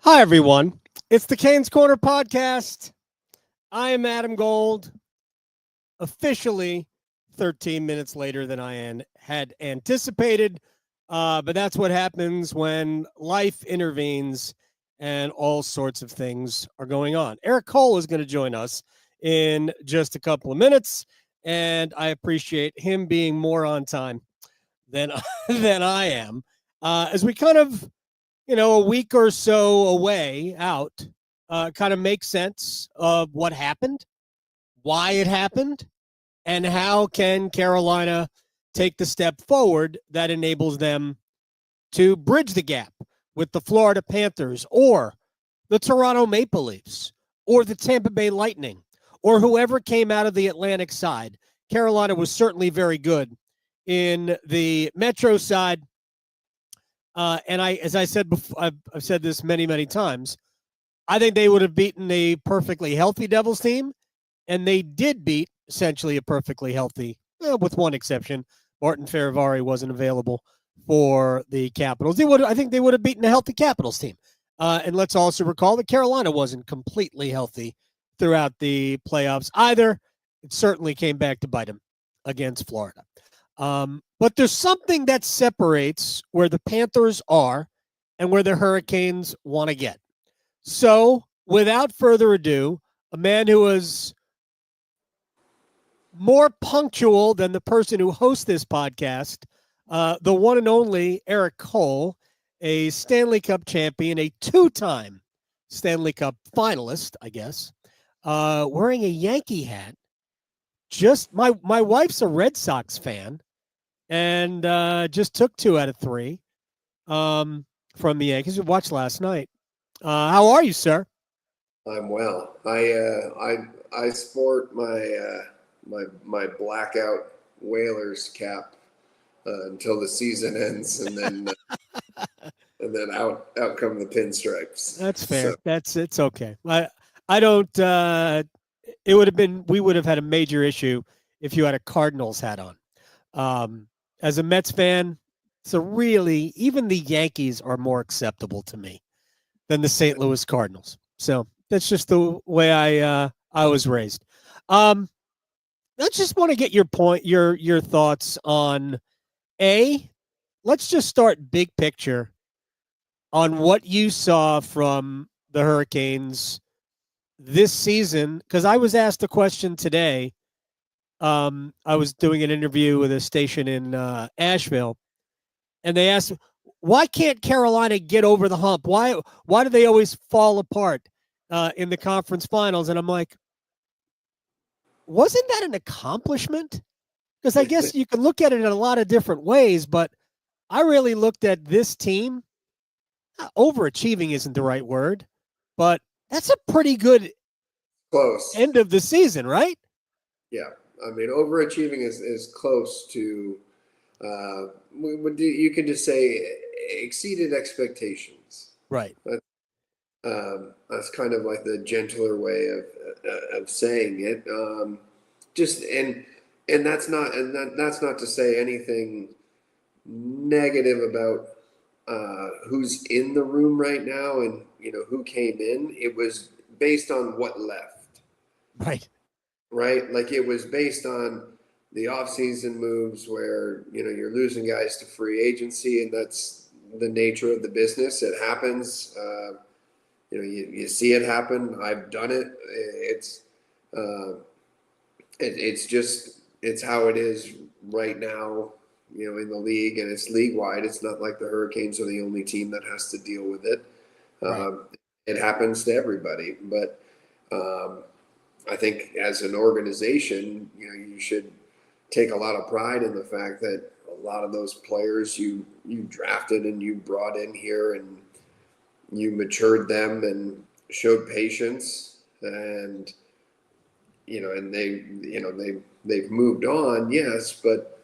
Hi, everyone. It's the Canes Corner podcast. I am Adam Gold, officially 13 minutes later than I had anticipated. But that's what happens when life intervenes and all sorts of things are going on. Erik Cole is going to join us in just a couple of minutes, and I appreciate him being more on time than, than I am. As we kind of a week or so away out, kind of make sense of what happened, why it happened, and how can Carolina take the step forward that enables them to bridge the gap with the Florida Panthers or the Toronto Maple Leafs or the Tampa Bay Lightning or whoever came out of the Atlantic side. Carolina was certainly very good in the Metro side. And as I said before, I've said this many, many times, I think they would have beaten a perfectly healthy Devils team, and they did beat essentially a perfectly healthy, with one exception. Martin Ferravari wasn't available for the Capitals. I think they would have beaten a healthy Capitals team. And let's also recall that Carolina wasn't completely healthy throughout the playoffs either. It certainly came back to bite them against Florida. But there's something that separates where the Panthers are and where the Hurricanes want to get. So, without further ado, a man who was more punctual than the person who hosts this podcast, the one and only Erik Cole, a Stanley Cup champion, a two-time Stanley Cup finalist, I guess, wearing a Yankee hat. Just my wife's a Red Sox fan. And just took 2 out of 3 from the Yankees. We watched last night. How are you, sir? I'm well. I sport my blackout Whalers cap until the season ends, and then out come the pinstripes. That's fair. So. It's okay. I don't. We would have had a major issue if you had a Cardinals hat on. As a Mets fan, even the Yankees are more acceptable to me than the St. Louis Cardinals. So that's just the way I was raised. I just want to get your thoughts on let's just start big picture on what you saw from the Hurricanes this season, because I was asked a question today. I was doing an interview with a station in Asheville, and they asked, why can't Carolina get over the hump? Why do they always fall apart in the conference finals? And I'm like, wasn't that an accomplishment? Because I guess you can look at it in a lot of different ways, but I really looked at this team. Overachieving isn't the right word, but that's a pretty good end of the season, right? Yeah. I mean, overachieving is close to, you could just say exceeded expectations. Right. That's kind of like the gentler way of saying it. And that's not to say anything negative about who's in the room right now and, who came in. It was based on what left. Right? Like it was based on the offseason moves where, you're losing guys to free agency, and that's the nature of the business. It happens. You see it happen. I've done it. It's how it is right now, in the league, and it's league wide. It's not like the Hurricanes are the only team that has to deal with it. Right. It happens to everybody, but I think as an organization, you should take a lot of pride in the fact that a lot of those players you drafted and you brought in here and you matured them and showed patience, and they've moved on, yes, but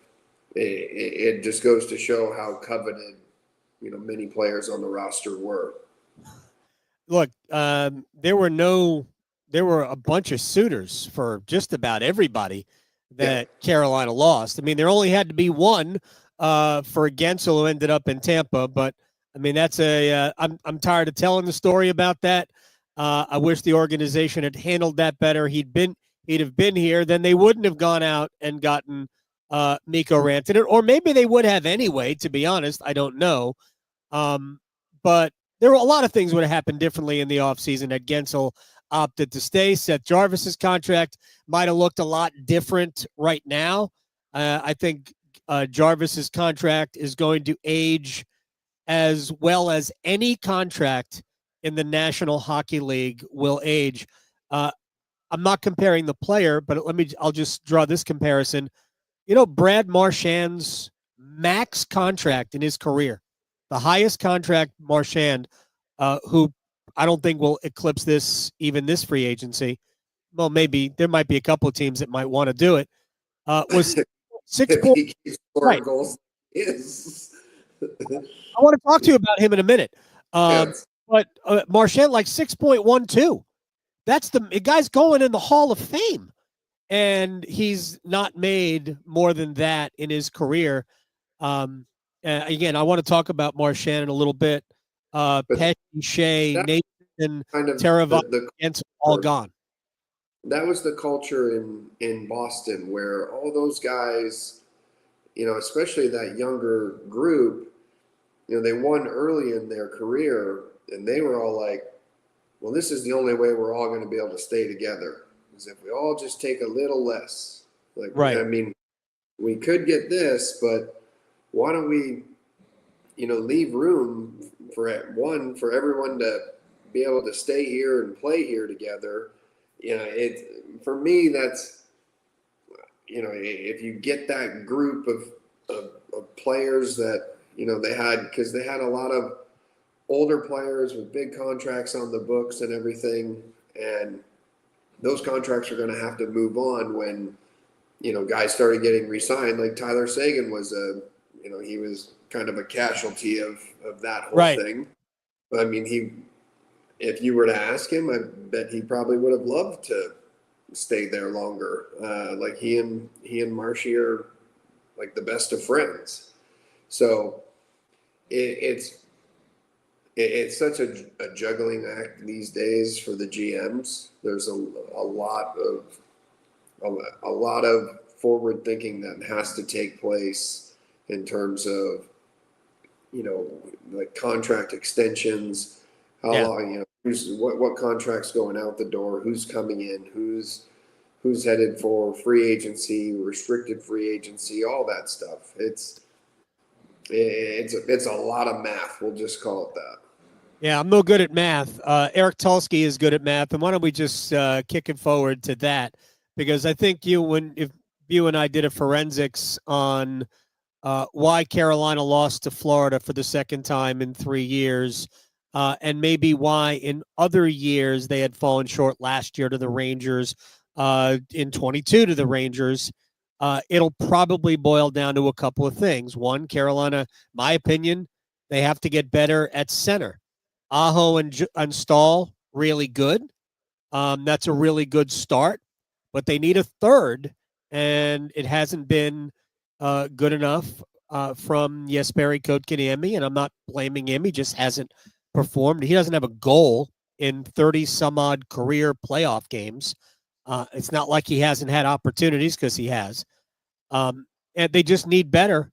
it just goes to show how coveted many players on the roster were. Look, there were a bunch of suitors for just about everybody that Carolina lost. I mean, there only had to be one for Guentzel, who ended up in Tampa, but I mean, that's I'm tired of telling the story about that. I wish the organization had handled that better. He'd have been here, then they wouldn't have gone out and gotten Mikko Rantanen, or maybe they would have anyway. To be honest, I don't know. But there were a lot of things would have happened differently in the offseason had Guentzel opted to stay. Seth Jarvis's contract might have looked a lot different right now. I think Jarvis's contract is going to age as well as any contract in the National Hockey League will age. I'm not comparing the player, but I'll just draw this comparison. You know, Brad Marchand's max contract in his career, the highest contract Marchand, who I don't think will eclipse this free agency. Well, maybe there might be a couple of teams that might want to do it. Was 6 If points. he keeps scoring goals, is. I want to talk to you about him in a minute. Yes. But Marchand, like 6.12. That's the guy's going in the Hall of Fame. And he's not made more than that in his career. Again, I want to talk about Marchand in a little bit. Pesci, Skjei, Nathan, kind of Teravainen, all gone. That was the culture in Boston, where all those guys, you know, especially that younger group, you know, they won early in their career, and they were all like, well, this is the only way we're all going to be able to stay together, is if we all just take a little less. Like, right. I mean, we could get this, but why don't we, you know, leave room for everyone to be able to stay here and play here together. You know, for me, that's, you know, if you get that group of players that, you know, because they had a lot of older players with big contracts on the books and everything, and those contracts are going to have to move on when, you know, guys started getting re-signed. Like Tyler Seguin was he was kind of a casualty of that whole thing. But I mean, if you were to ask him, I bet he probably would have loved to stay there longer. Like he and Marshy are like the best of friends. So it's such a juggling act these days for the GMs. There's a lot of forward thinking that has to take place in terms of, you know, like contract extensions, how long, you know, what contract's going out the door, who's coming in, who's headed for free agency, restricted free agency, all that stuff. It's a lot of math. We'll just call it that. Yeah, I'm no good at math. Eric Tulsky is good at math, and why don't we just kick it forward to that? Because I think if you and I did a forensics on why Carolina lost to Florida for the second time in 3 years, and maybe why in other years they had fallen short last year to the Rangers, in 22 to the Rangers, it'll probably boil down to a couple of things. One, Carolina, my opinion, they have to get better at center. Aho and Staal, really good. That's a really good start, but they need a third, and it hasn't been good enough from Jesperi Kotkaniemi, and I'm not blaming him. He just hasn't performed. He doesn't have a goal in 30-some-odd career playoff games. It's not like he hasn't had opportunities, because he has. And they just need better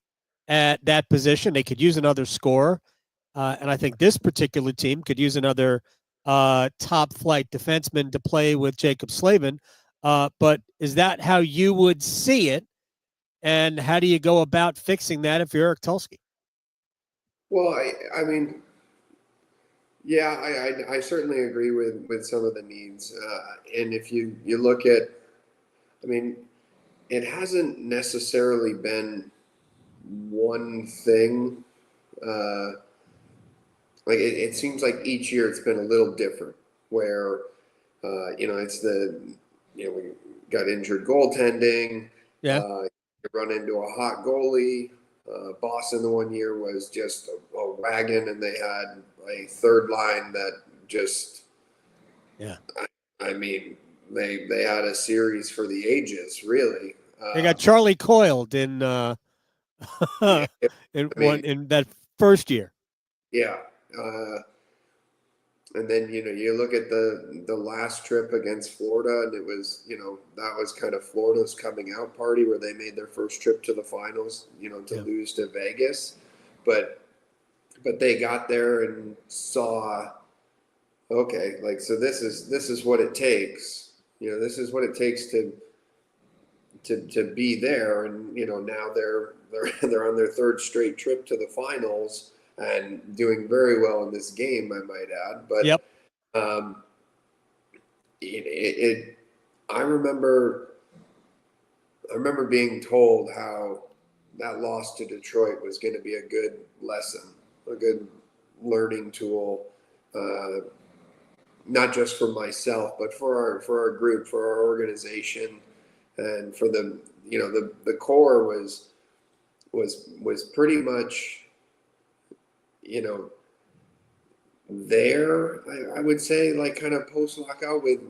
at that position. They could use another scorer. And I think this particular team could use another top-flight defenseman to play with Jacob Slavin. But is that how you would see it? And how do you go about fixing that if you're Eric Tulsky? Well, I mean, yeah, I certainly agree with some of the needs. And if you look at, I mean, it hasn't necessarily been one thing. Like it seems like each year it's been a little different, where you know, we got injured goaltending. Yeah. You run into a hot goalie. Boston the one year was just a wagon, and they had a third line that just, yeah. I mean, they had a series for the ages, really. They got Charlie Coiled in Yeah, in that first year. Yeah. And then, you look at the last trip against Florida, and it was, that was kind of Florida's coming out party where they made their first trip to the finals, to Yeah. lose to Vegas. But they got there and saw, okay, like, so this is what it takes. This is what it takes to be there. And, now they're on their third straight trip to the finals and doing very well in this game, I might add. But Yep. um, I remember being told how that loss to Detroit was going to be a good lesson, a good learning tool, not just for myself, but for our group, for our organization, and for the core was pretty much, there. I would say, like, kind of post lockout with,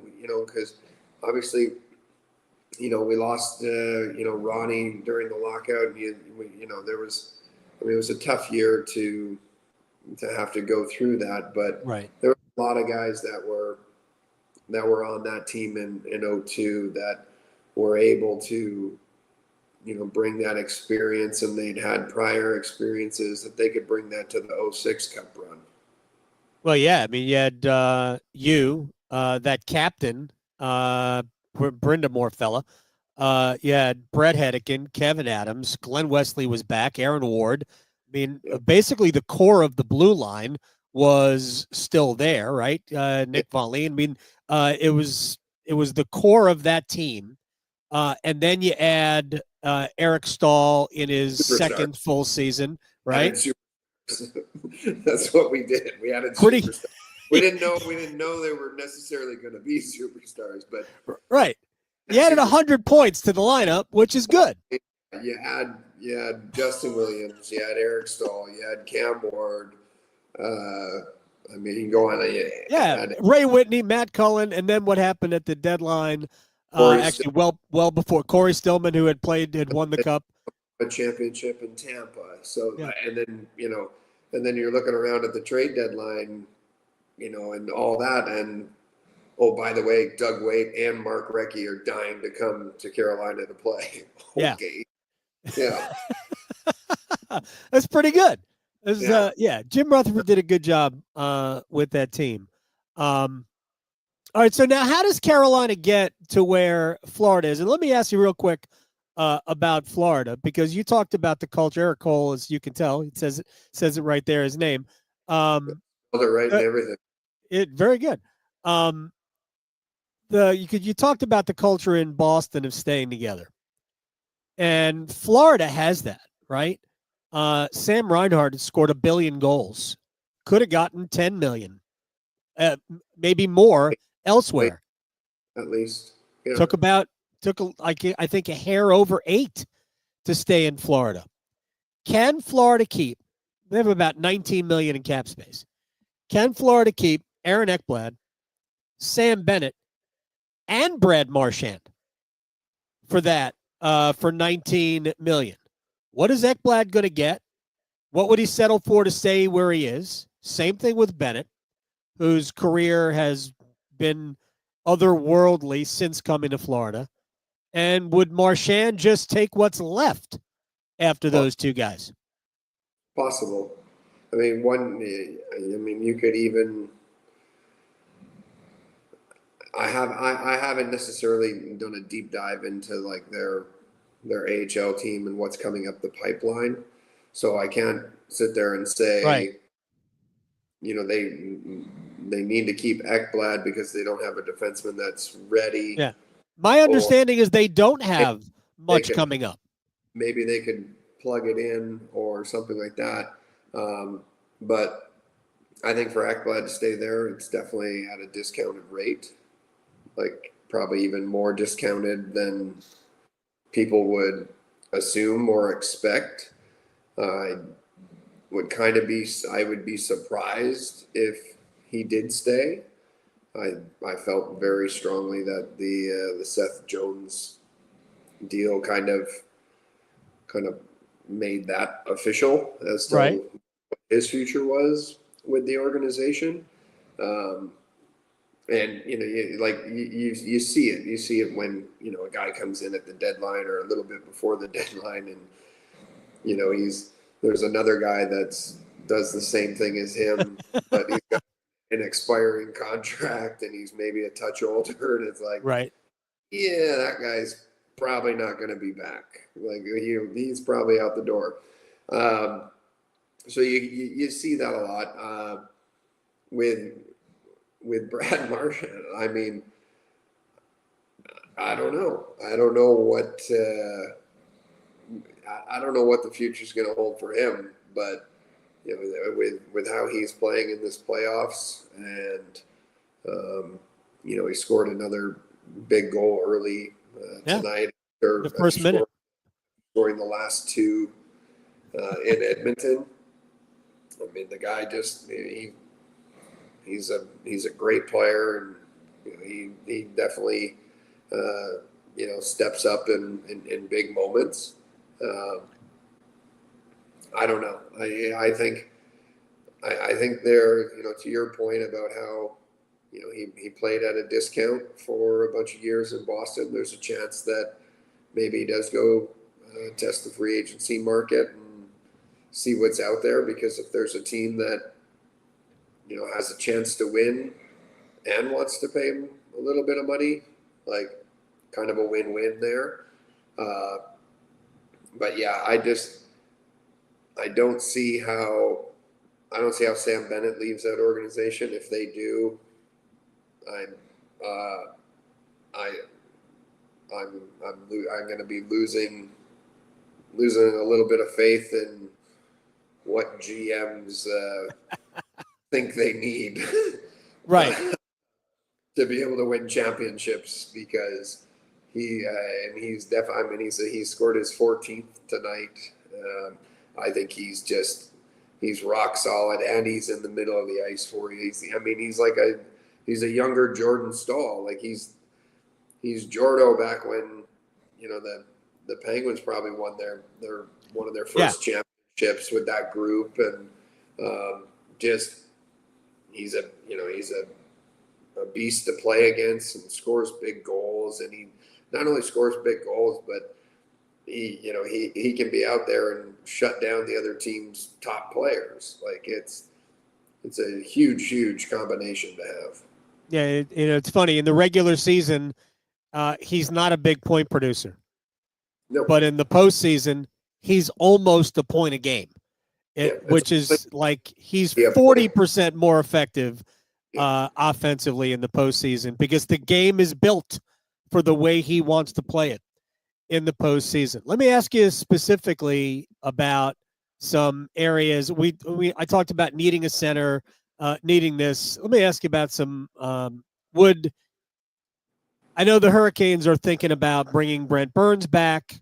because obviously, we lost, Ronnie during the lockout. There was, it was a tough year to have to go through that, but Right. there were a lot of guys that were on that team in '02 that were able to, bring that experience, and they'd had prior experiences that they could bring that to the '06 Cup run. Well, yeah. I mean, you had that captain, Brindamore fella. You had Brett Hedican, Kevin Adams, Glenn Wesley was back, Aaron Ward. I mean, basically the core of the blue line was still there, right? Nick Volley. I mean, it was the core of that team. And then you add Eric Staal in his Superstar. second full season, right? That's what we did. We added Pretty. superstars. We didn't know they were necessarily going to be superstars, but right. You added 100 points to the lineup, which is good. You had Justin Williams, you had Eric Staal, you had Cam Ward. I mean, you can go on. Ray Whitney, Matt Cullen, and then what happened at the deadline? Actually, well before Corey Stillman, who had won the cup, a championship in Tampa. So, and then and then you're looking around at the trade deadline, and all that, and oh, by the way, Doug Waite and Mark Recchi are dying to come to Carolina to play. Okay. Yeah. That's pretty good. Jim Rutherford did a good job with that team. All right, so now how does Carolina get to where Florida is? And let me ask you real quick about Florida, because you talked about the culture. Erik Cole, as you can tell, it says it right there, his name. They're right and everything. Very good. You talked about the culture in Boston of staying together, and Florida has that, right? Sam Reinhart has scored 1 billion goals, could have gotten 10 million, maybe more elsewhere. At least I think a hair over 8 to stay in Florida. Can Florida keep? They have about 19 million in cap space. Can Florida keep Aaron Ekblad, Sam Bennett, and Brad Marchand for that, for 19 million? What is Ekblad going to get? What would he settle for to stay where he is? Same thing with Bennett, whose career has been otherworldly since coming to Florida. And would Marchand just take what's left after those two guys? Possible. I mean, you could even. I haven't necessarily done a deep dive into like their AHL team and what's coming up the pipeline, so I can't sit there and say, right, they need to keep Ekblad because they don't have a defenseman that's ready. Yeah, my understanding is they don't have much coming up. Maybe they could plug it in or something like that. But I think for Ekblad to stay there, it's definitely at a discounted rate, like probably even more discounted than people would assume or expect. I would be surprised if he did stay. I felt very strongly that the Seth Jones deal kind of made that official as to what his future was with the organization. And you see it. You see it when a guy comes in at the deadline or a little bit before the deadline, and there's another guy does the same thing as him, but he's got an expiring contract and he's maybe a touch older, and it's like, Right. yeah, that guy's probably not going to be back. Like he's probably out the door. So you see that a lot with Brad Marchand. I mean, I don't know. I don't know what the future's going to hold for him. But with how he's playing in this playoffs, and he scored another big goal early tonight. The first minute, scoring the last two in Edmonton. I mean, the guy he's a great player, and he definitely steps up in big moments. I don't know. I think there, to your point about how he played at a discount for a bunch of years in Boston. There's a chance that maybe he does go test the free agency market and see what's out there, because if there's a team that has a chance to win and wants to pay him a little bit of money, like kind of a win-win there. But yeah, I don't see how Sam Bennett leaves that organization. If they do, I'm going to be losing a little bit of faith in what GMs think they need, right? To be able to win championships, because he's definitely. I mean, he scored his 14th tonight. I think he's rock solid, and he's in the middle of the ice for you. He's a younger Jordan Staal. Like he's Jordo back when the Penguins probably won their one of their first championships with that group, and he's a beast to play against, and scores big goals. And he not only scores big goals, but he can be out there and shut down the other team's top players. Like it's a huge combination to have. Yeah, it's funny. In the regular season, he's not a big point producer. No. But in the postseason, he's almost a point a game, which is like he's 40% more effective offensively in the postseason, because the game is built for the way he wants to play it in the postseason. Let me ask you specifically about some areas. I talked about needing a center, needing this. Let me ask you about some I know the Hurricanes are thinking about bringing Brent Burns back.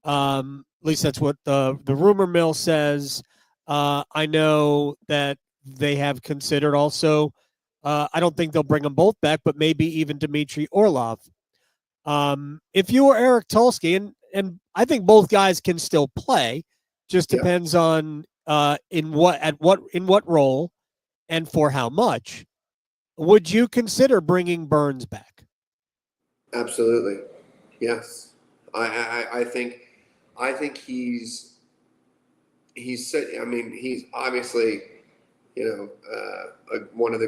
At least that's what the rumor mill says. I know that they have considered also. I don't think they'll bring them both back, but maybe even Dmitry Orlov. If you were Eric Tulsky, and I think both guys can still play, just depends on in what role and for how much. Would you consider bringing Burns back? Absolutely, yes. I think he's I mean, he's obviously one of the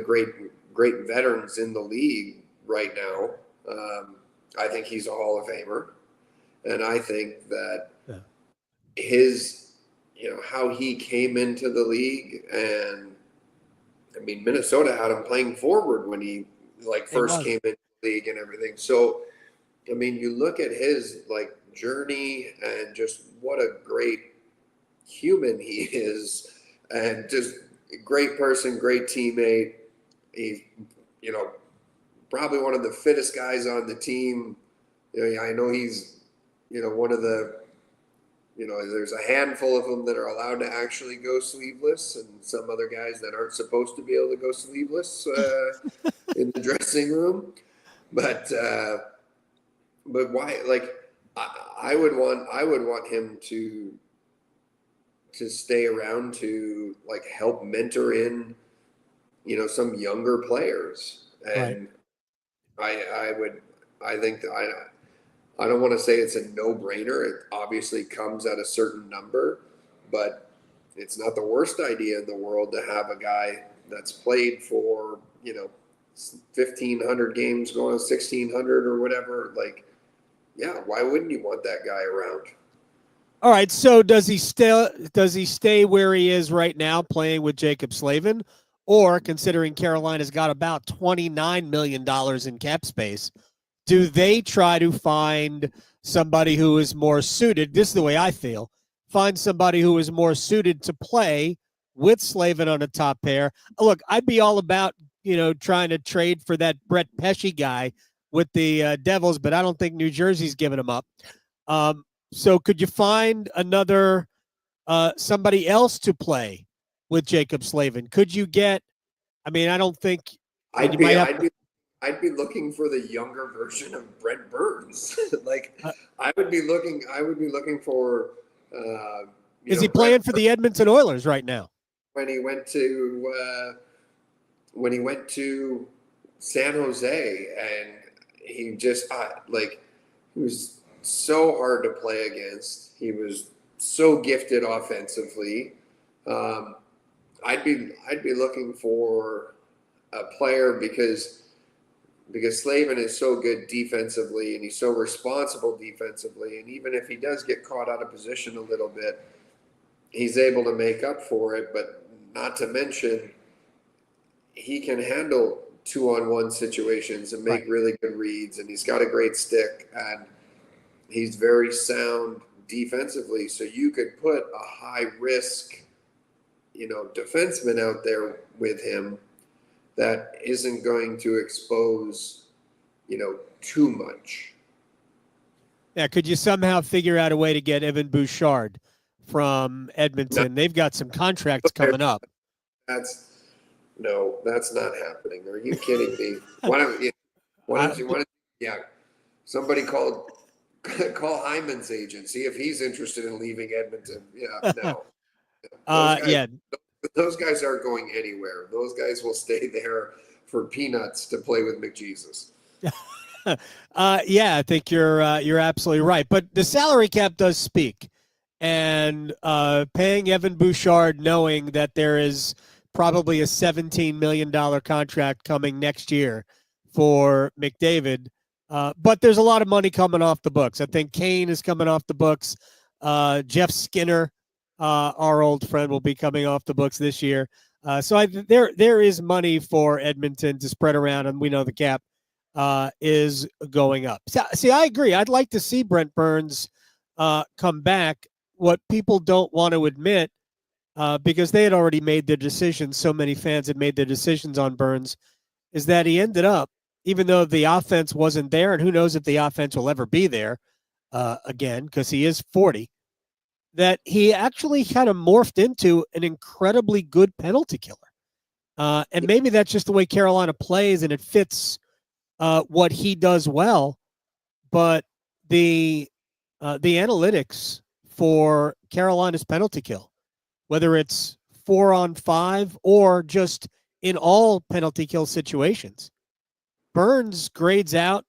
great veterans in the league right now. I think he's a Hall of Famer, and I think that his how he came into the league, and I mean, Minnesota had him playing forward when he first came into the league and everything. So I mean, you look at his journey, and just what a great human he is, and just a great person, great teammate. He's probably one of the fittest guys on the team. I know he's one of the there's a handful of them that are allowed to actually go sleeveless, and some other guys that aren't supposed to be able to go sleeveless in the dressing room. But why? I would want him to to stay around to like help mentor in, some younger players. Right. And I think that I don't want to say it's a no-brainer. It obviously comes at a certain number, but it's not the worst idea in the world to have a guy that's played for, 1,500 games going on 1,600 or whatever. Like, yeah, why wouldn't you want that guy around? All right. So does he stay where he is right now playing with Jacob Slavin? Or considering Carolina's got about $29 million in cap space, do they try to find somebody who is more suited? This is the way I feel. Find somebody who is more suited to play with Slavin on a top pair. Look, I'd be all about, trying to trade for that Brett Pesce guy with the Devils, but I don't think New Jersey's giving him up. So could you find another somebody else to play with Jacob Slavin? Could you get? I mean, I don't think. I mean, I'd be looking for the younger version of Brent Burns. Like, I would be looking for. Is he playing for the Edmonton Oilers right now? When he went to San Jose, and he just he was so hard to play against. He was so gifted offensively. I'd be looking for a player because Slavin is so good defensively and he's so responsible defensively, and even if he does get caught out of position a little bit, he's able to make up for it. But not to mention, he can handle 2-on-1 situations and make really good reads, and he's got a great stick, and he's very sound defensively. So you could put a high risk, defenseman out there with him that isn't going to expose, too much. Yeah, could you somehow figure out a way to get Evan Bouchard from Edmonton? They've got some contracts coming up. That's not happening. Are you kidding me? Why don't you? Yeah, somebody call Hyman's agent, see if he's interested in leaving Edmonton. Yeah, no. Those guys aren't going anywhere. Those guys will stay there for peanuts to play with McJesus. I think you're absolutely right. But the salary cap does speak, and paying Evan Bouchard, knowing that there is probably a $17 million contract coming next year for McDavid, but there's a lot of money coming off the books. I think Kane is coming off the books. Jeff Skinner, our old friend, will be coming off the books this year. So there is money for Edmonton to spread around, and we know the cap is going up. See, I agree. I'd like to see Brent Burns come back. What people don't want to admit, because they had already made their decisions, so many fans had made their decisions on Burns, is that he ended up, even though the offense wasn't there, and who knows if the offense will ever be there again, because he is 40, that he actually kind of morphed into an incredibly good penalty killer. And maybe that's just the way Carolina plays, and it fits what he does well. But the analytics for Carolina's penalty kill, whether it's 4-on-5 or just in all penalty kill situations, Burns grades out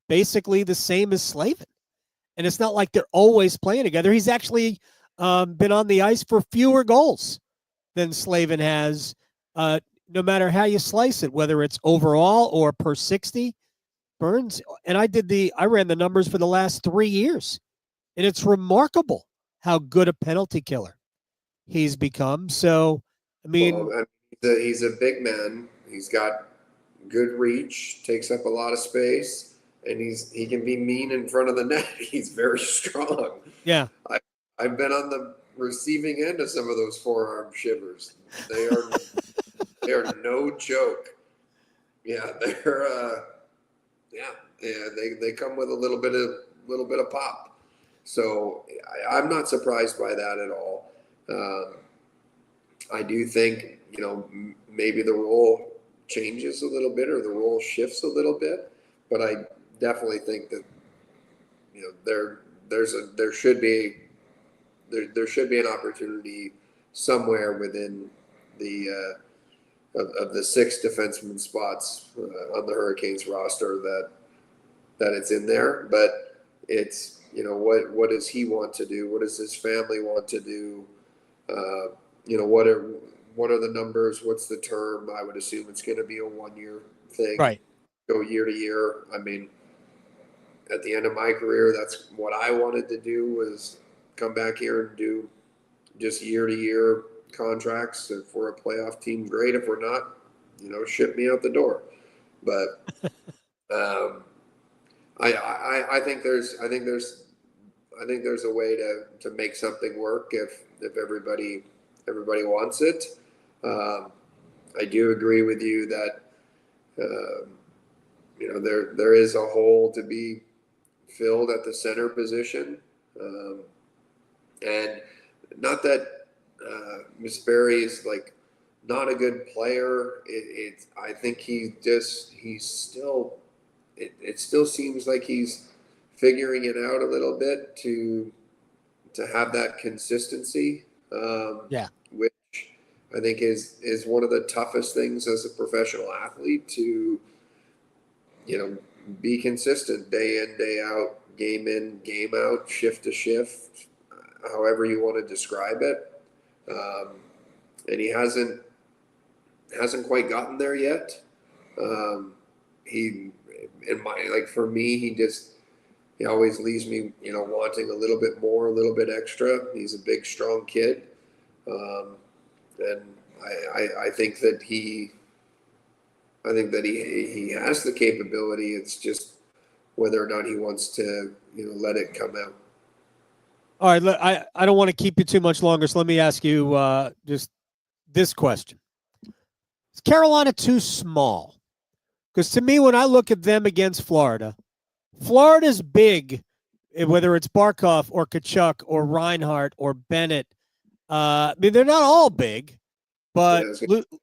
basically the same as Slavin. And it's not like they're always playing together. He's actually been on the ice for fewer goals than Slavin has, no matter how you slice it, whether it's overall or per 60. Burns, and I ran the numbers for the last 3 years, and it's remarkable how good a penalty killer he's become. So, I mean, he's a big man. He's got good reach, takes up a lot of space, and he can be mean in front of the net. He's very strong. Yeah. I've been on the receiving end of some of those forearm shivers. They are no joke. Yeah, they come with a little bit of pop. So I'm not surprised by that at all. I do think, maybe the role changes a little bit or the role shifts a little bit, but I definitely think that, there should be there should be an opportunity somewhere within the of the 6 defenseman spots on the Hurricanes roster that it's in there. But it's, what does he want to do? What does his family want to do? What are the numbers? What's the term? I would assume it's going to be a 1-year thing. Right. Go year to year. I mean, at the end of my career, that's what I wanted to do, was come back here and do just year to year contracts. If we're a playoff team, great. If we're not, ship me out the door. But I think there's a way to make something work if everybody wants it. I do agree with you that there is a hole to be filled at the center position, and not that Miss Berry is not a good player. I think it still seems like he's figuring it out a little bit to have that consistency. Yeah. Which I think is one of the toughest things as a professional athlete, to be consistent day in, day out, game in, game out, shift to shift, however you want to describe it. And he hasn't quite gotten there yet. For me, he always leaves me, wanting a little bit more, a little bit extra. He's a big, strong kid. And I think that he has the capability. It's just whether or not he wants to, let it come out. All right. I don't want to keep you too much longer, so let me ask you just this question. Is Carolina too small? Because to me, when I look at them against Florida's big, whether it's Barkov or Tkachuk or Reinhart or Bennett. They're not all big, but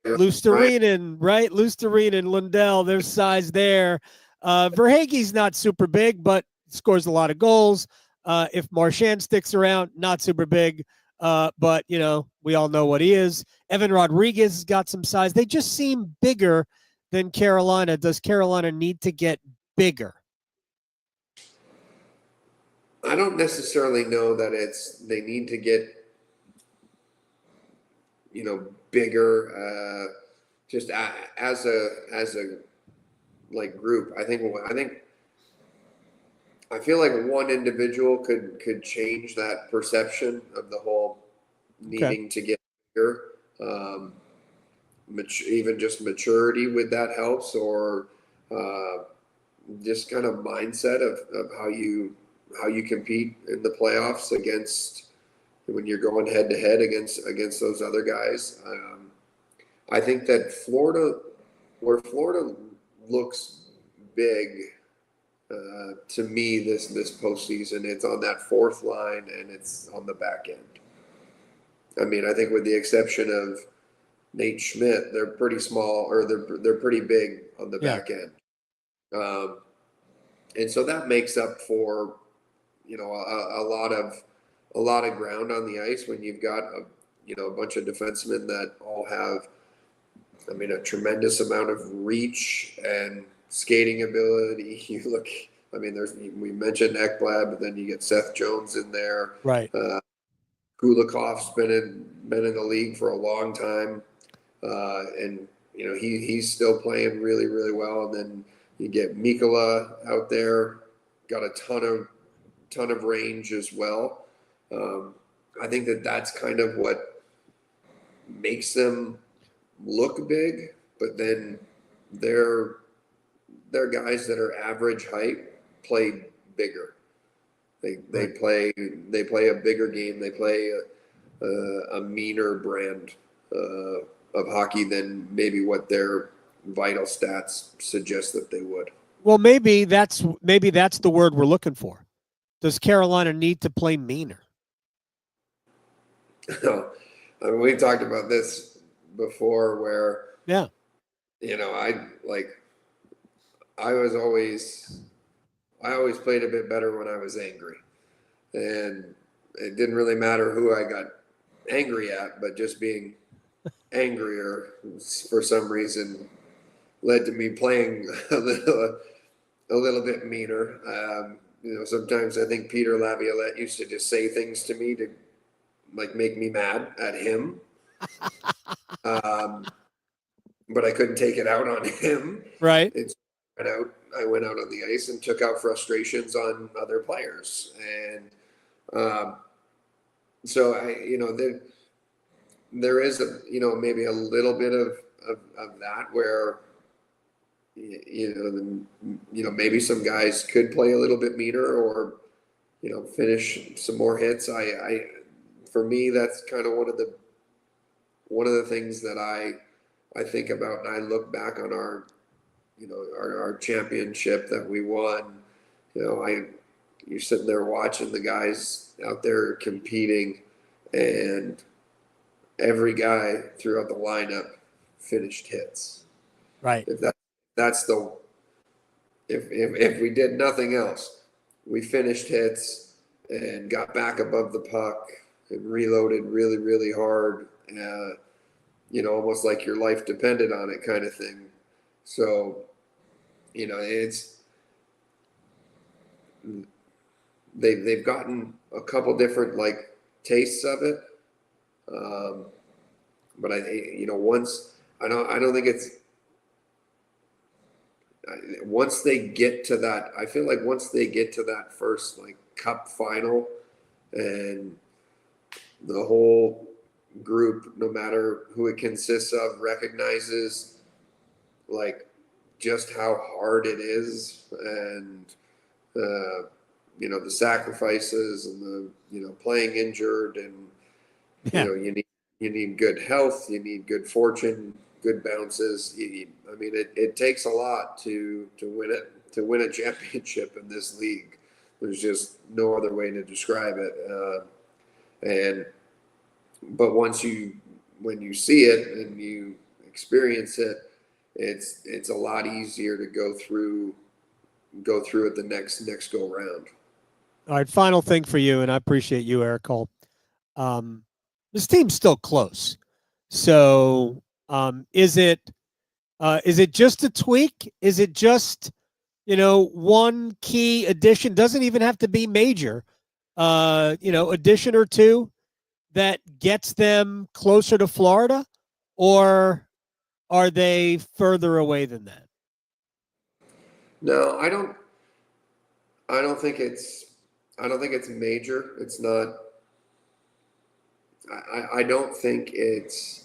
Lusterinen, right? Lusterinen, Lundell, there's size there. Verhaeghe's not super big, but scores a lot of goals. If Marchand sticks around, not super big, but, we all know what he is. Evan Rodriguez has got some size. They just seem bigger than Carolina. Does Carolina need to get bigger? I don't necessarily know that they need to get, bigger, just as a group. I feel like one individual could change that perception of the whole needing to get bigger. Even just maturity with that helps, or just kind of mindset of how you compete in the playoffs when you're going head to head against those other guys. I think that where Florida looks big, to me this postseason, it's on that fourth line and it's on the back end. I mean, I think with the exception of Nate Schmidt, they're pretty small, or they're pretty big on the back end. And so that makes up for, a lot of ground on the ice when you've got a bunch of defensemen that all have, a tremendous amount of reach and skating ability. We mentioned Ekblad, but then you get Seth Jones in there. Right. Kulikov's been in the league for a long time. And he's still playing really, really well. And then you get Mikkola out there, got a ton of range as well. I think that's kind of what makes them look big, but then they're guys that are average height play bigger. They play a bigger game. They play a meaner brand of hockey than maybe what their vital stats suggest that they would. Well, maybe that's the word we're looking for. Does Carolina need to play meaner? We talked about this before, where I always played a bit better when I was angry, and it didn't really matter who I got angry at, but just being angrier for some reason led to me playing a little bit meaner. Sometimes I think Peter Laviolette used to just say things to me to like make me mad at him. But I couldn't take it out on him. Right. I went out on the ice and took out frustrations on other players. And so there is maybe a little bit of that where, maybe some guys could play a little bit meaner or, finish some more hits. For me, that's kind of one of the things that I think about, and I look back on our championship that we won. You're sitting there watching the guys out there competing, and every guy throughout the lineup finished hits. Right. If we did nothing else, we finished hits and got back above the puck and reloaded really, really hard. Almost like your life depended on it, kind of thing. So, they've gotten a couple different like tastes of it, but I don't think it's once they get to that. I feel like once they get to that first like cup final, and the whole group, no matter who it consists of, recognizes like just how hard it is, and the sacrifices and the playing injured, and you need good health, you need good fortune, good bounces. It takes a lot to win a championship in this league. There's just no other way to describe it. But when you see it and you experience it, it's a lot easier to go through it the next go round. All right, final thing for you, and I appreciate you, Erik Cole. This team's still close. So is it just a tweak? Is it just one key addition? Doesn't even have to be major. Addition or two that gets them closer to Florida, or are they further away than that? No, I don't think it's major. It's not. I don't think it's.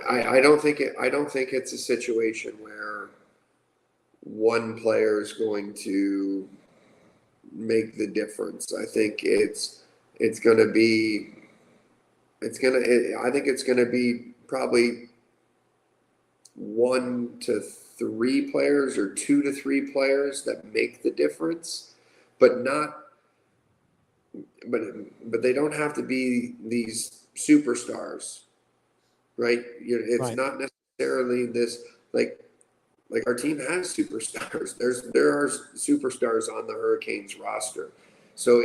I don't think it's a situation where one player is going to make the difference. I think it's going to be probably 1 to 3 players or 2 to 3 players that make the difference, but they don't have to be these superstars, right? It's right. Not necessarily this like our team has superstars. There are superstars on the Hurricanes roster, so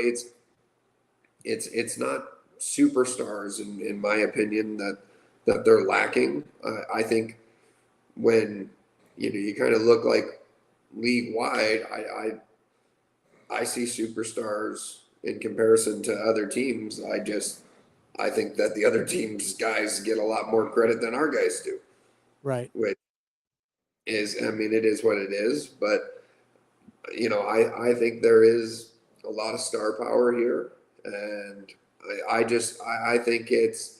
it's not superstars in my opinion that they're lacking. I think when you kind of look like league wide, I see superstars in comparison to other teams. I think that the other team's guys get a lot more credit than our guys do. Right. Which is, it is what it is, but I think there is a lot of star power here, and I think it's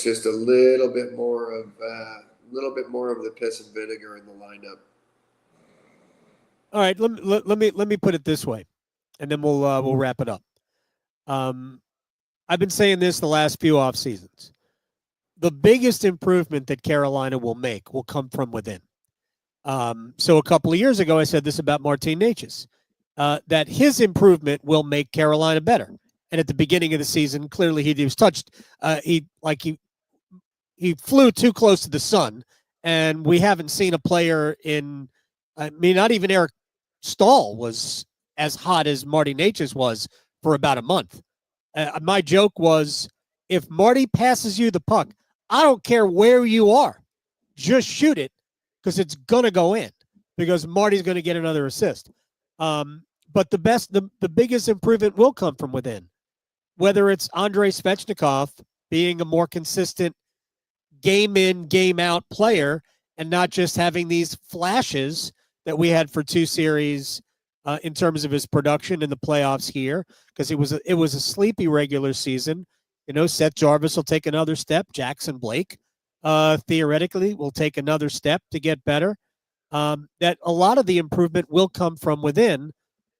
just a little bit more of the piss and vinegar in the lineup. All right, let me put it this way, and then we'll wrap it up. I've been saying this the last few off seasons. The biggest improvement that Carolina will make will come from within. So a couple of years ago, I said this about Martin Necas, that his improvement will make Carolina better. And at the beginning of the season, clearly he was touched. He flew too close to the sun, and we haven't seen a player in I mean, not even Erik Staal was as hot as Marty Necas was for about a month. My joke was, if Marty passes you the puck, I don't care where you are, just shoot it because it's going to go in because Marty's going to get another assist. But the biggest improvement will come from within, whether it's Andrei Svechnikov being a more consistent game in, game out player and not just having these flashes that we had for 2 series in terms of his production in the playoffs here, because it was a sleepy regular season. Seth Jarvis will take another step. Jackson Blake theoretically will take another step to get better. That a lot of the improvement will come from within,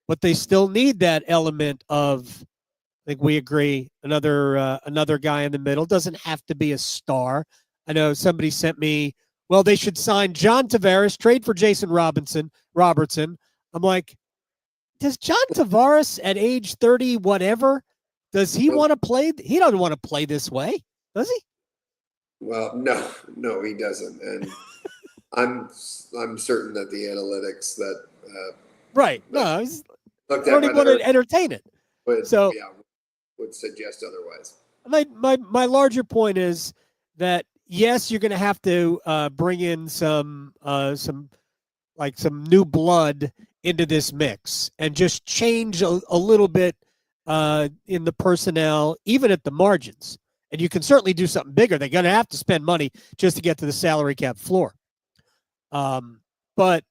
but they still need that element of, I think we agree, another guy in the middle. Doesn't have to be a star. I know somebody sent me, well, they should sign John Tavares, trade for Jason Robertson. I'm like, does John Tavares at age 30, whatever, does he want to play? He doesn't want to play this way, does he? Well, no, he doesn't. And I'm certain that the analytics that right. No, I looked don't at even want to entertain it. would suggest otherwise. My larger point is that yes, you're going to have to bring in some new blood into this mix and just change a little bit in the personnel, even at the margins. And you can certainly do something bigger. They're going to have to spend money just to get to the salary cap floor. But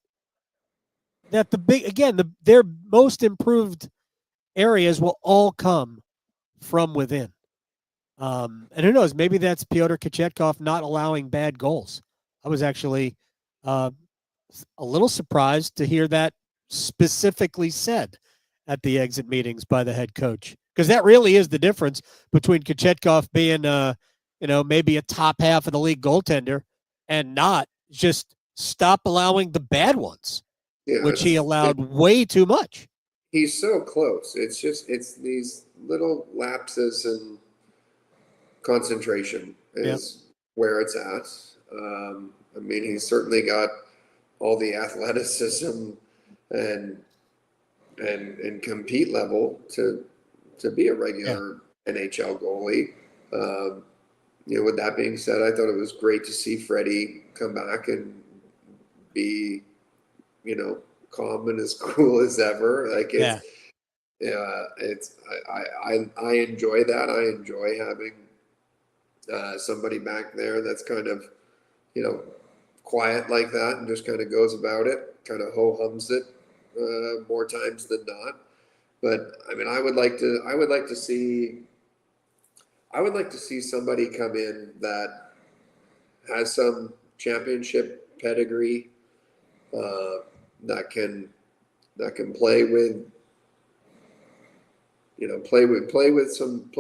that their most improved areas will all come from within. And who knows, maybe that's Pyotr Kochetkov not allowing bad goals. I was actually a little surprised to hear that specifically said at the exit meetings by the head coach, because that really is the difference between Kochetkov being maybe a top half of the league goaltender and not. Just stop allowing the bad ones, which he allowed way too much. He's so close. It's these little lapses in concentration is where it's at. I mean, he's certainly got all the athleticism and compete level to be a regular NHL goalie. With that being said, I thought it was great to see Freddie come back and be, calm and as cool as ever. Like I enjoy that. I enjoy having somebody back there that's kind of, quiet like that and just kind of goes about it, kind of ho-hums it more times than not. But I mean, I would like to see somebody come in that has some championship pedigree, that can play with some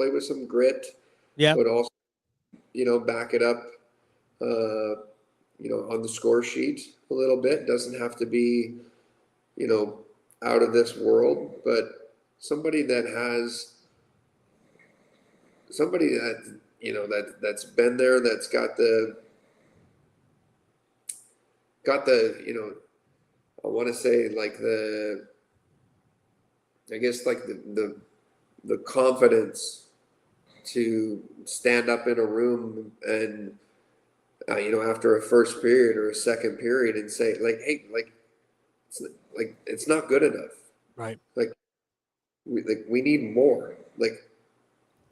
grit, but also back it up on the score sheet a little bit. Doesn't have to be out of this world, but somebody that that's been there, that's got the I want to say the confidence to stand up in a room and after a first period or a second period and say hey, it's not good enough, right? We need more,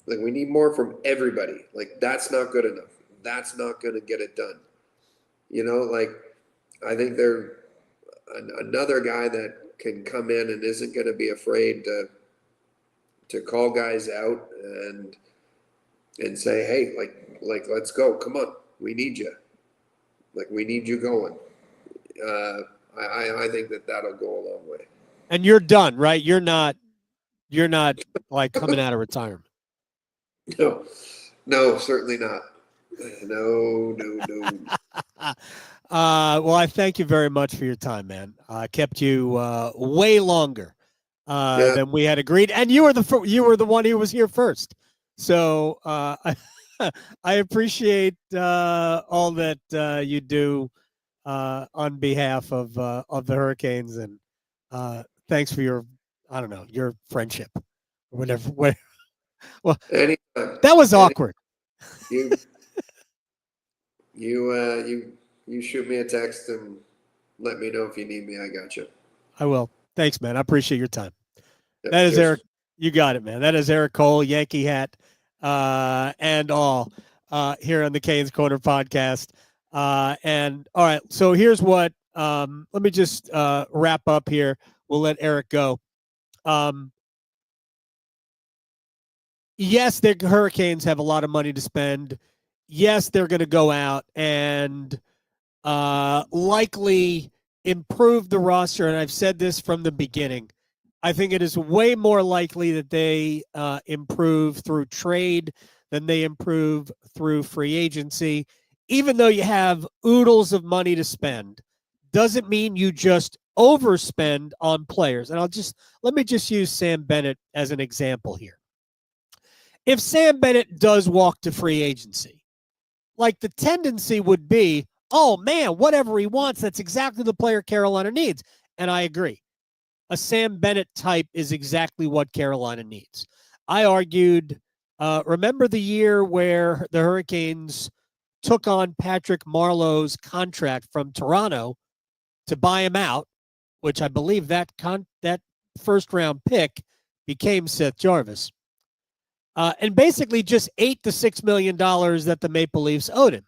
we need more from everybody. That's not good enough. That's not going to get it done. I think they're another guy that can come in and isn't going to be afraid to call guys out and say, hey, let's go. Come on. We need you. We need you going. I think that'll go a long way. And you're done, right? You're not coming out of retirement. No, certainly not. No. Well, I thank you very much for your time, man. I kept you way longer than we had agreed, and you were the one who was here first. So I appreciate all that you do on behalf of the Hurricanes, and thanks for your your friendship, whatever. Well, Anytime. that was awkward. You you shoot me a text and let me know if you need me. I got you. I will. Thanks, man. I appreciate your time. Yep, That is cheers. Eric. You got it, man. That is Erik Cole, Yankee hat, and all here on the Canes Corner podcast. And all right, so here's what. Let me just wrap up here. We'll let Erik go. Yes, the Hurricanes have a lot of money to spend. Yes, they're going to go out and likely improve the roster. And I've said this from the beginning. I think it is way more likely that they improve through trade than they improve through free agency. Even though you have oodles of money to spend, doesn't mean you just overspend on players. And let me just use Sam Bennett as an example here. If Sam Bennett does walk to free agency, like the tendency would be, oh man, whatever he wants, that's exactly the player Carolina needs. And I agree. A Sam Bennett type is exactly what Carolina needs. I argued, remember the year where the Hurricanes took on Patrick Marleau's contract from Toronto to buy him out, which I believe that first round pick became Seth Jarvis. And basically just ate the $6 million that the Maple Leafs owed him.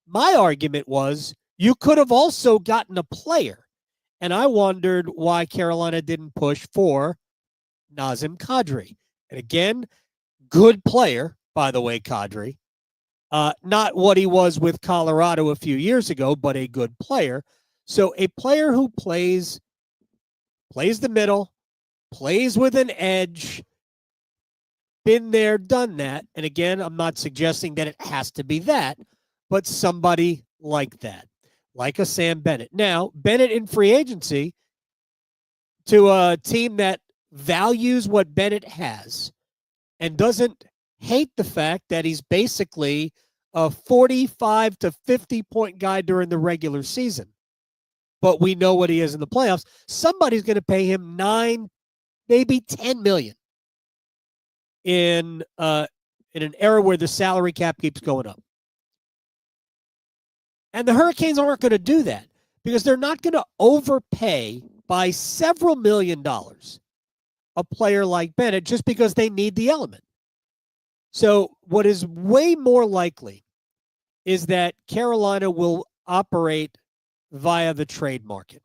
My argument was you could have also gotten a player. And I wondered why Carolina didn't push for Nazem Kadri. And again, good player, by the way, Kadri. Not what he was with Colorado a few years ago, but a good player. So a player who plays the middle, plays with an edge, been there, done that. And again, I'm not suggesting that it has to be that, but somebody like that, like a Sam Bennett. Now, Bennett in free agency to a team that values what Bennett has and doesn't hate the fact that he's basically a 45 to 50 point guy during the regular season. But we know what he is in the playoffs. Somebody's going to pay him $9, maybe $10 million. In an era where the salary cap keeps going up. And the Hurricanes aren't going to do that because they're not going to overpay by several $1 million a player like Bennett just because they need the element. So what is way more likely is that Carolina will operate via the trade market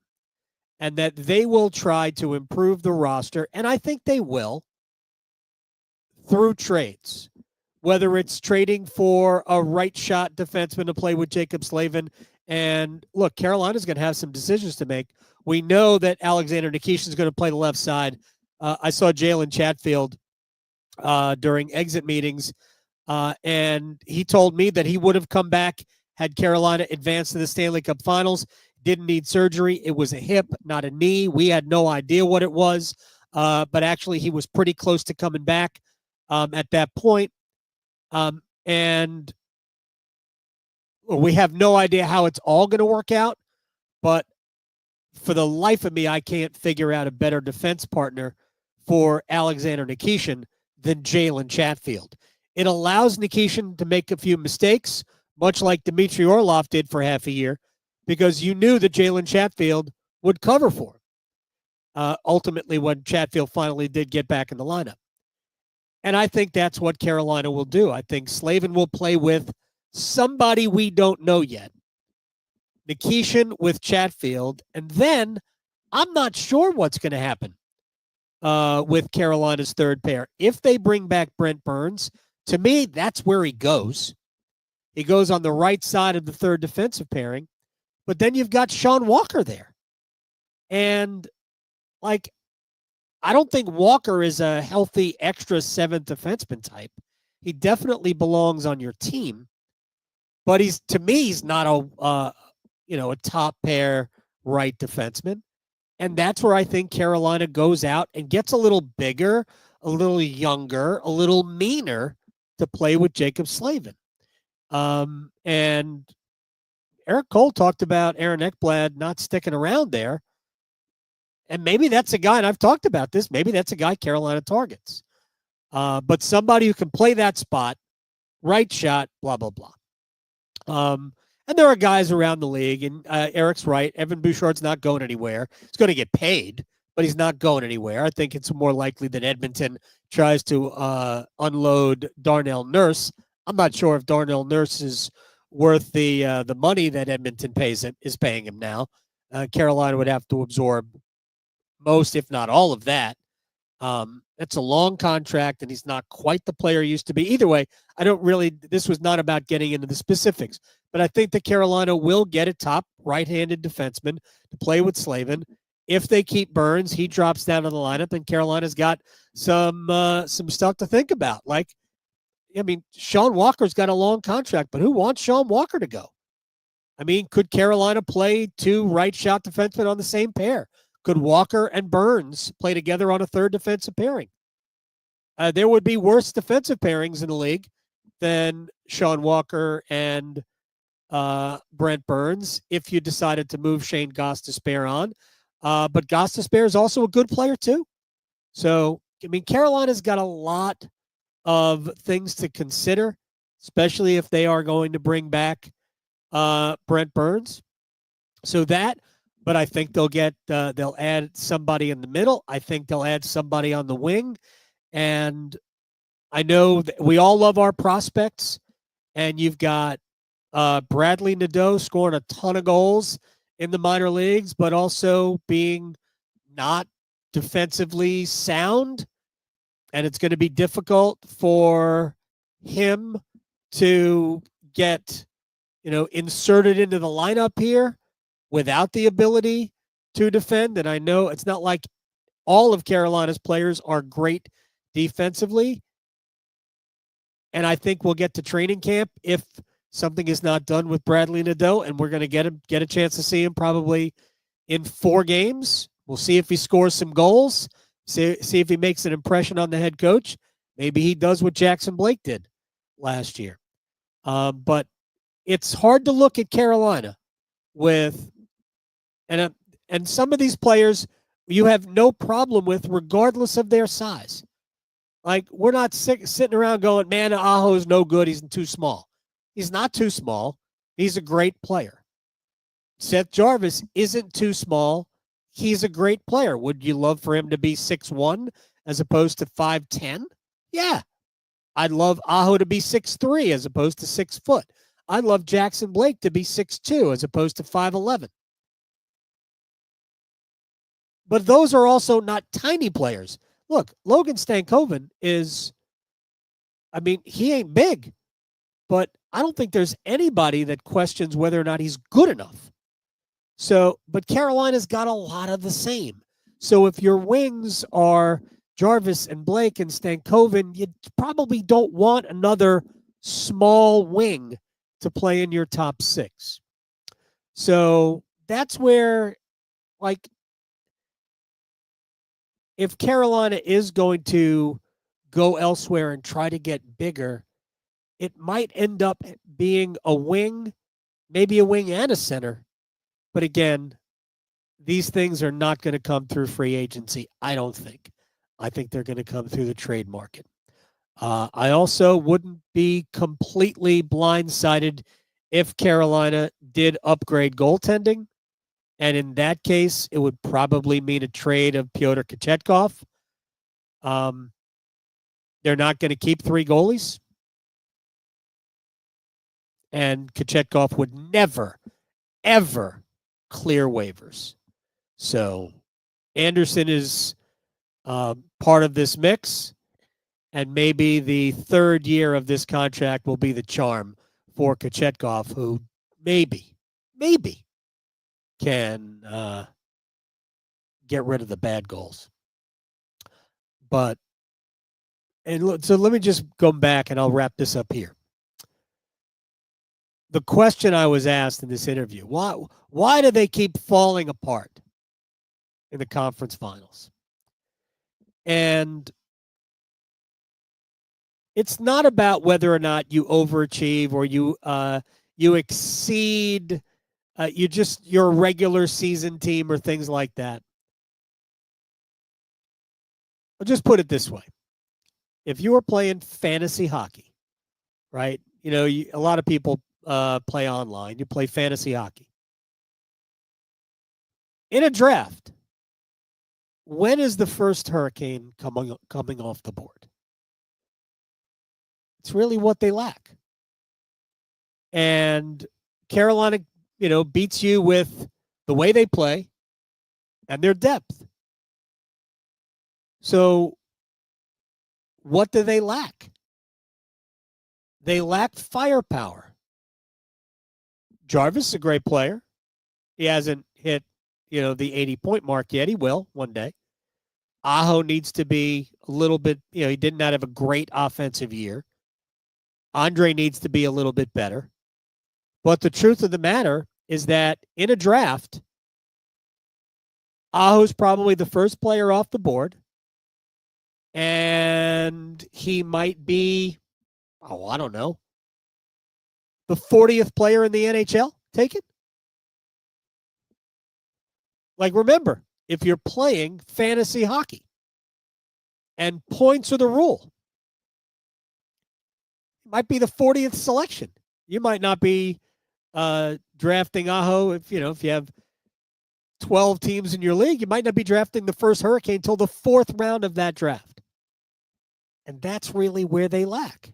and that they will try to improve the roster, and I think they will, through trades, whether it's trading for a right shot defenseman to play with Jacob Slavin. And look, Carolina's going to have some decisions to make. We know that Alexander Nikishin is going to play the left side. I saw Jalen Chatfield during exit meetings, and he told me that he would have come back had Carolina advanced to the Stanley Cup Finals. Didn't need surgery. It was a hip, not a knee. We had no idea what it was, but actually he was pretty close to coming back at that point. And we have no idea how it's all going to work out, but for the life of me, I can't figure out a better defense partner for Alexander Nikishin than Jalen Chatfield. It allows Nikishin to make a few mistakes, much like Dmitry Orlov did for half a year, because you knew that Jalen Chatfield would cover for him. Ultimately, when Chatfield finally did get back in the lineup. And I think that's what Carolina will do. I think Slavin will play with somebody we don't know yet. Nikishin with Chatfield. And then I'm not sure what's going to happen with Carolina's third pair. If they bring back Brent Burns, to me, that's where he goes. He goes on the right side of the third defensive pairing. But then you've got Sean Walker there. And, I don't think Walker is a healthy extra seventh defenseman type. He definitely belongs on your team, but to me, he's not a top pair right defenseman. And that's where I think Carolina goes out and gets a little bigger, a little younger, a little meaner to play with Jacob Slavin. And Erik Cole talked about Aaron Ekblad not sticking around there. And maybe that's a guy, and I've talked about this, maybe that's a guy Carolina targets. But somebody who can play that spot, right shot, blah, blah, blah. And there are guys around the league, and Eric's right. Evan Bouchard's not going anywhere. He's going to get paid, but he's not going anywhere. I think it's more likely that Edmonton tries to unload Darnell Nurse. I'm not sure if Darnell Nurse is worth the money that Edmonton is paying him now. Carolina would have to absorb most, if not all of that. That's a long contract, and he's not quite the player he used to be. Either way, this was not about getting into the specifics, but I think that Carolina will get a top right-handed defenseman to play with Slavin. If they keep Burns, he drops down to the lineup, and Carolina's got some stuff to think about. Like, I mean, Sean Walker's got a long contract, but who wants Sean Walker to go? I mean, could Carolina play two right shot defensemen on the same pair? Could Walker and Burns play together on a third defensive pairing? There would be worse defensive pairings in the league than Sean Walker and Brent Burns if you decided to move Shane Gostisbehere on. But Gostisbehere is also a good player too. So, I mean, Carolina's got a lot of things to consider, especially if they are going to bring back Brent Burns. So that, but I think they'll add somebody in the middle. I think they'll add somebody on the wing. And I know that we all love our prospects, and you've got Bradley Nadeau scoring a ton of goals in the minor leagues, but also being not defensively sound. And it's going to be difficult for him to get, inserted into the lineup here without the ability to defend. And I know it's not like all of Carolina's players are great defensively. And I think we'll get to training camp if something is not done with Bradley Nadeau, and we're going to get a chance to see him probably in 4 games. We'll see if he scores some goals, see if he makes an impression on the head coach. Maybe he does what Jackson Blake did last year. But it's hard to look at Carolina with and some of these players you have no problem with regardless of their size. Like, we're not sitting around going, man, Aho's no good. He's too small. He's not too small. He's a great player. Seth Jarvis isn't too small. He's a great player. Would you love for him to be 6'1" as opposed to 5'10"? Yeah. I'd love Aho to be 6'3" as opposed to 6 foot. I'd love Jackson Blake to be 6'2" as opposed to 5'11". But those are also not tiny players. Look, Logan Stankoven he ain't big, but I don't think there's anybody that questions whether or not he's good enough. So, but Carolina's got a lot of the same. So if your wings are Jarvis and Blake and Stankoven, you probably don't want another small wing to play in your top 6. So that's where, like, if Carolina is going to go elsewhere and try to get bigger, it might end up being a wing, maybe a wing and a center. But again, these things are not going to come through free agency, I don't think. I think they're going to come through the trade market. I also wouldn't be completely blindsided if Carolina did upgrade goaltending. And in that case, it would probably mean a trade of Pyotr Kochetkov. They're not going to keep 3 goalies. And Kochetkov would never, ever clear waivers. So Anderson is part of this mix. And maybe the 3rd year of this contract will be the charm for Kochetkov, who maybe can get rid of the bad goals. But, so let me just go back and I'll wrap this up here. The question I was asked in this interview, why do they keep falling apart in the conference finals? And it's not about whether or not you overachieve or you exceed You're a regular season team or things like that. I'll just put it this way. If you were playing fantasy hockey, right? A lot of people play online. You play fantasy hockey. In a draft, when is the first Hurricane coming off the board? It's really what they lack. And Carolina, beats you with the way they play and their depth. So what do they lack? They lack firepower. Jarvis is a great player. He hasn't hit, the 80-point mark yet. He will one day. Aho needs to be a little bit, he did not have a great offensive year. Andre needs to be a little bit better. But the truth of the matter is that in a draft, Aho's probably the first player off the board. And he might be, I don't know, the 40th player in the NHL taken. Like, remember, if you're playing fantasy hockey and points are the rule, it might be the 40th selection. You might not be drafting Aho if you have 12 teams in your league. You might not be drafting the first Hurricane until the 4th round of that draft. And that's really where they lack.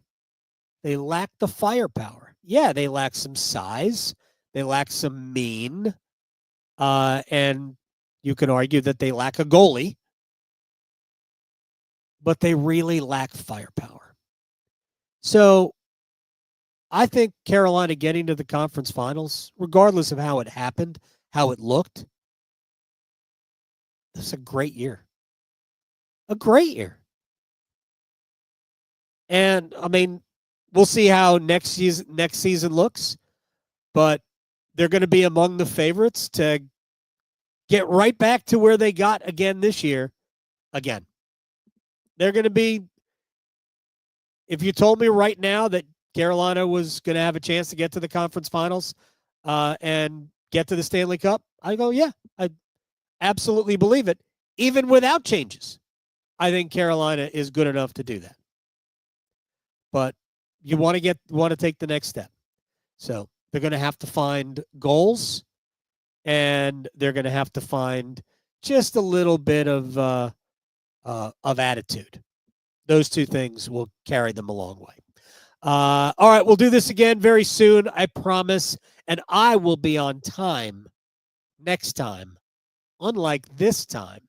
They lack the firepower. Yeah, they lack some size. They lack some mean. And you can argue that they lack a goalie. But they really lack firepower. So I think Carolina getting to the conference finals, regardless of how it happened, how it looked, this is a great year. A great year. And, we'll see how next season looks, but they're going to be among the favorites to get right back to where they got again this year. Again, they're going to be, if you told me right now that Carolina was going to have a chance to get to the conference finals and get to the Stanley Cup, I go, yeah, I absolutely believe it. Even without changes, I think Carolina is good enough to do that. But you want to take the next step. So they're going to have to find goals, and they're going to have to find just a little bit of attitude. Those two things will carry them a long way. All right, we'll do this again very soon, I promise, and I will be on time next time, unlike this time.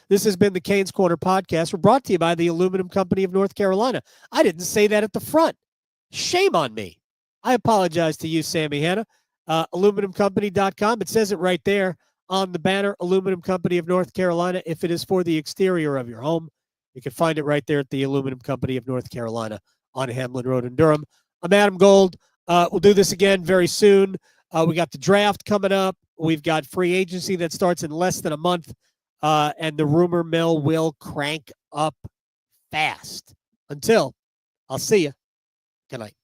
This has been the Canes Corner podcast. We're brought to you by the Aluminum Company of North Carolina. I didn't say that at the front. Shame on me. I apologize to you, Sammy Hanna. Aluminumcompany.com. It says it right there on the banner, Aluminum Company of North Carolina. If it is for the exterior of your home, you can find it right there at the Aluminum Company of North Carolina on Hamlin Road in Durham. I'm Adam Gold. We'll do this again very soon. We got the draft coming up. We've got free agency that starts in less than a month. And the rumor mill will crank up fast. Until, I'll see you. Good night.